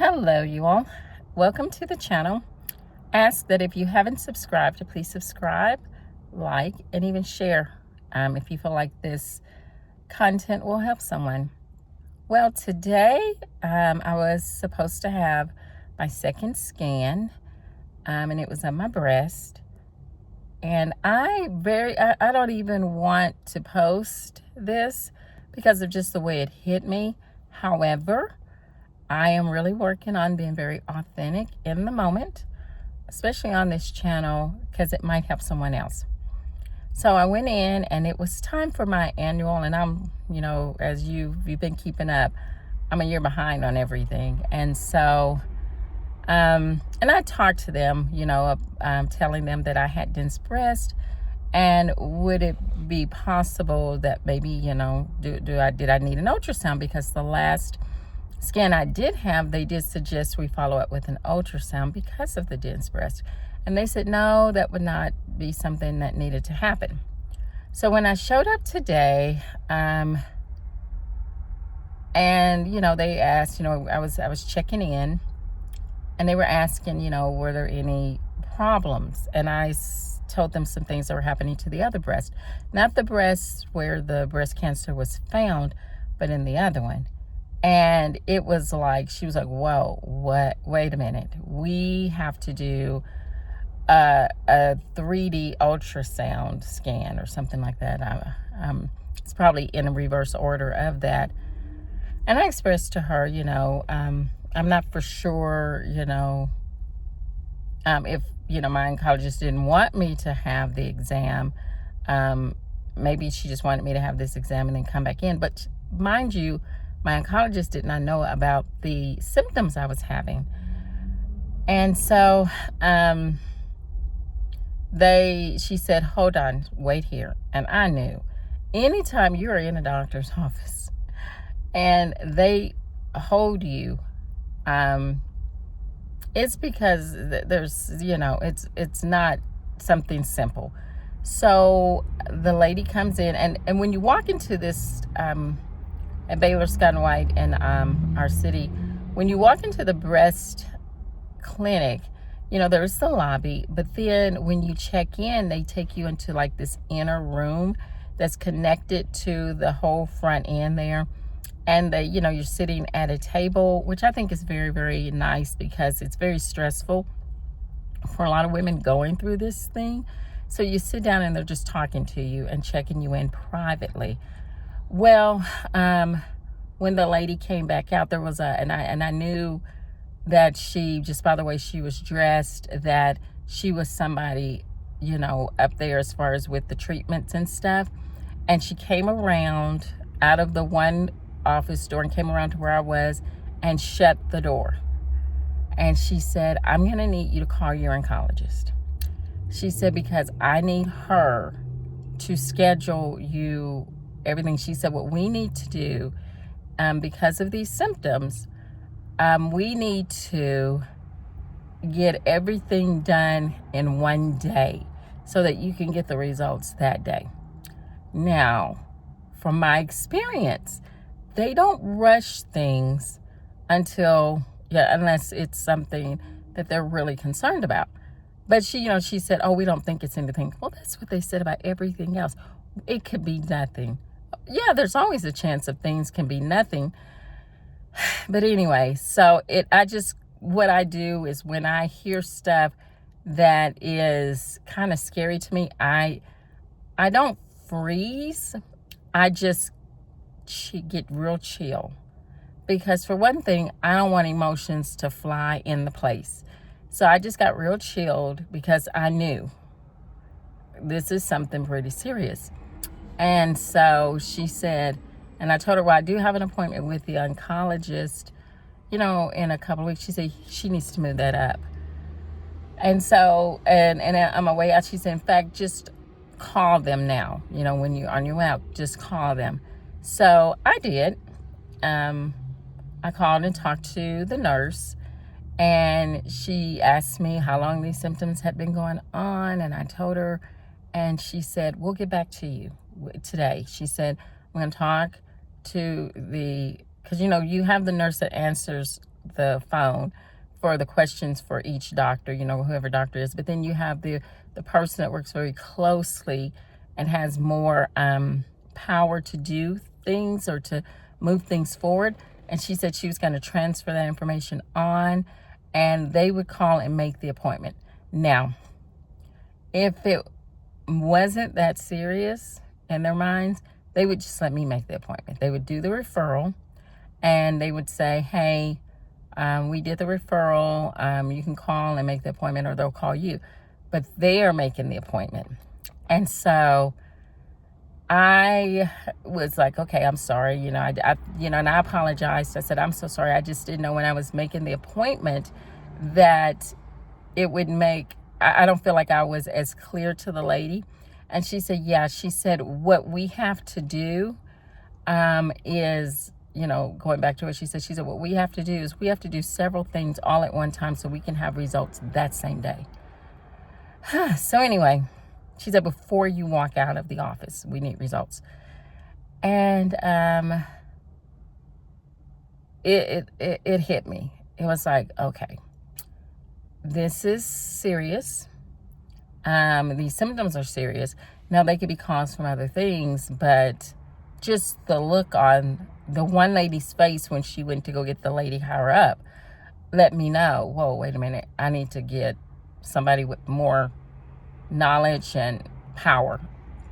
Hello, you all. Welcome to the channel. Ask that if you haven't subscribed to please subscribe, like, and even share if you feel like this content will help someone. Well, today I was supposed to have my second scan, and it was on my breast. And I don't even want to post this because of just the way it hit me. However, I am really working on being very authentic in the moment, especially on this channel, because it might help someone else. So I went in and it was time for my annual, and I'm, as you've been keeping up, I'm a year behind on everything. And so, and I talked to them, telling them that I had dense breast, and would it be possible that maybe, did I need an ultrasound? Because the last scan I did have, they did suggest we follow up with an ultrasound because of the dense breast. And they said, no, that would not be something that needed to happen. So when I showed up today, and, they asked, I was checking in, and they were asking, were there any problems? And I told them some things that were happening to the other breast. Not the breast where the breast cancer was found, but in the other one. And it was like, she was like, whoa, what? Wait a minute. We have to do a 3D ultrasound scan or something like that. It's probably in a reverse order of that. And I expressed to her, I'm not for sure, if, my oncologist didn't want me to have the exam. Maybe she just wanted me to have this exam and then come back in. But mind you, my oncologist did not know about the symptoms I was having. And so she said, hold on, wait here. And I knew anytime you're in a doctor's office and they hold you, it's because there's, it's not something simple. So the lady comes in, and when you walk into this, at Baylor Scott & White in our city, when you walk into the breast clinic, there's the lobby, but then when you check in, they take you into like this inner room that's connected to the whole front end there. And you're sitting at a table, which I think is very, very nice because it's very stressful for a lot of women going through this thing. So you sit down and they're just talking to you and checking you in privately. Well, when the lady came back out, there was and I knew that she, just by the way she was dressed, that she was somebody, up there as far as with the treatments and stuff. And she came around out of the one office door and came around to where I was and shut the door. And she said, I'm going to need you to call your oncologist. She said, because I need her to schedule you everything. She said, what we need to do, because of these symptoms, we need to get everything done in one day so that you can get the results that day. Now, from my experience, they don't rush things unless it's something that they're really concerned about. But she said, oh, we don't think it's anything. Well, that's what they said about everything else. It could be nothing. Yeah, there's always a chance of things can be nothing. But anyway, so what I do is when I hear stuff that is kind of scary to me, I don't freeze. I just get real chill. Because for one thing, I don't want emotions to fly in the place. So I just got real chilled because I knew this is something pretty serious. And so she said, and I told her, well, I do have an appointment with the oncologist, in a couple of weeks. She said she needs to move that up. And so, and on my way out, she said, in fact, just call them now. When you're on your way out, just call them. So I did. I called and talked to the nurse, and she asked me how long these symptoms had been going on, and I told her, and she said, we'll get back to you today. She said, I'm going to talk to because you have the nurse that answers the phone for the questions for each doctor, you know, whoever doctor is. But then you have the person that works very closely and has more power to do things or to move things forward. And she said she was going to transfer that information on, and they would call and make the appointment. Now, if it wasn't that serious in their minds, they would just let me make the appointment. They would do the referral, and they would say, hey, we did the referral. You can call and make the appointment, or they'll call you. But they are making the appointment. And so I was like, okay, I'm sorry. You know, and I apologized. I said, I'm so sorry. I just didn't know when I was making the appointment that it would make, I don't feel like I was as clear to the lady. And she said, yeah, she said, what we have to do is, you know, going back to what she said, what we have to do is we have to do several things all at one time so we can have results that same day. So anyway, she said, before you walk out of the office, we need results. And it hit me. It was like, okay, this is serious. These symptoms are serious. Now, they could be caused from other things, but just the look on the one lady's face when she went to go get the lady higher up let me know, whoa, wait a minute, I need to get somebody with more knowledge and power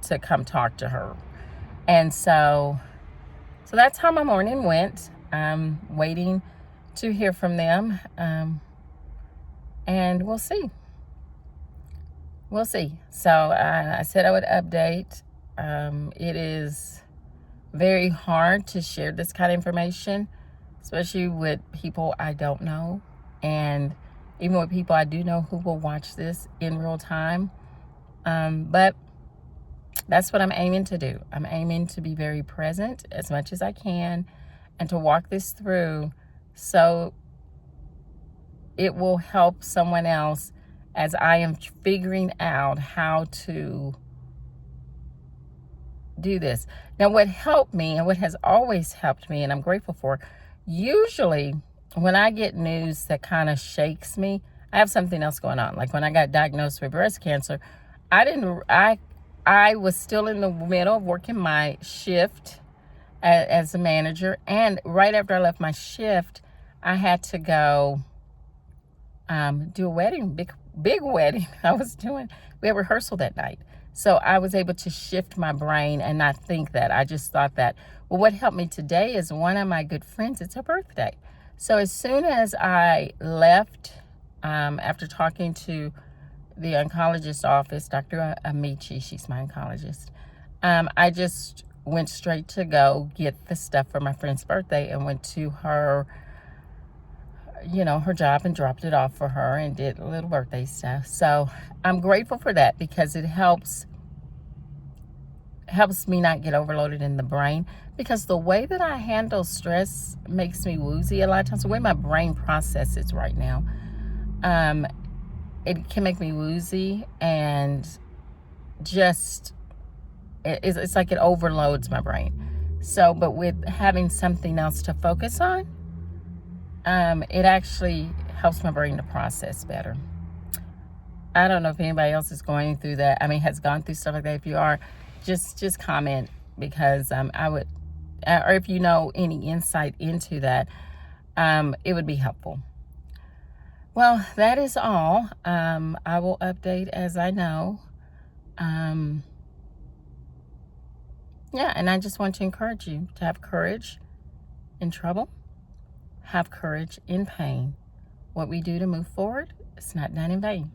to come talk to her. And so that's how my morning went. I'm waiting to hear from them, and we'll see. So I said I would update. It is very hard to share this kind of information, especially with people I don't know, and even with people I do know who will watch this in real time. But that's what I'm aiming to do. I'm aiming to be very present as much as I can and to walk this through so it will help someone else as I am figuring out how to do this. Now, what helped me and what has always helped me, and I'm grateful for, usually when I get news that kind of shakes me, I have something else going on. Like when I got diagnosed with breast cancer, I was still in the middle of working my shift as a manager. And right after I left my shift, I had to go do a wedding, big wedding we had rehearsal that night. So I was able to shift my brain and not think that. I just thought that, well, what helped me today is one of my good friends, it's her birthday. So as soon as I left, after talking to the oncologist office, Dr. Amici, she's my oncologist, I just went straight to go get the stuff for my friend's birthday and went to her, her job and dropped it off for her and did a little birthday stuff. So I'm grateful for that because it helps me not get overloaded in the brain, because the way that I handle stress makes me woozy a lot of times. The way my brain processes right now, it can make me woozy, and just it's like it overloads my brain. So, but with having something else to focus on, it actually helps my brain to process better. I don't know if anybody else is going through that. Has gone through stuff like that. If you are, just comment, because I would, or if you know any insight into that, it would be helpful. Well, that is all. I will update as I know. Yeah, and I just want to encourage you to have courage in trouble, have courage in pain. What we do to move forward, it's not done in vain.